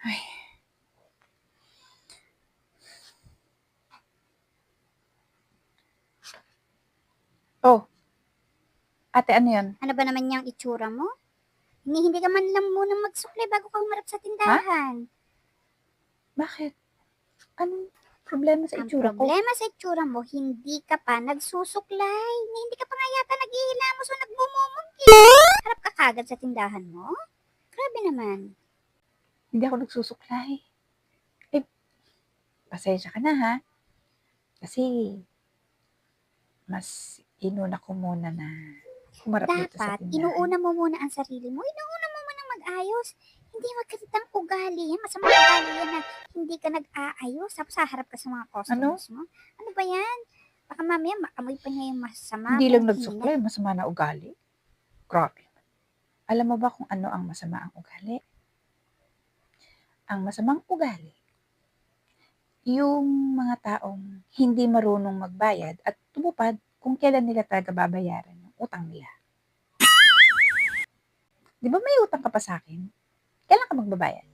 Ay. Oh, ate, ano yun? Ano ba naman yung itsura mo? Hindi ka man lang muna magsuklay bago ka humarap sa Ha? tindahan. Bakit? Anong problema sa Ang itsura ko? problema sa itsura mo, hindi ka pa nagsusuklay. Hindi ka pa nga yata naghihilamos o nagbumumugi. Harap ka kagad sa tindahan mo? Grabe naman. Hindi ako nagsusuklay. Eh, pasensya ka na ha. Kasi, mas inuna ko muna na humarap dito sa Dapat, tindahan. inuuna mo muna ang sarili mo. Inuuna mo muna mag-ayos. Hindi magandang ugali yan. Masamang ugali yan na hindi ka nag-aayos. Tapos haharap ka sa mga Ano? customers mo. Ano ba yan? Baka mamaya maamoy pa niya yung masama Hindi lang mong nagsuklay, masama na ugali. Grabe. Alam mo ba kung ano ang masama ang ugali? Ang masamang ugali, yung mga taong hindi marunong magbayad at tumupad kung kailan nila talaga babayaran yung utang nila. Di ba may utang ka pa sa akin? Kailan ka magbabayad?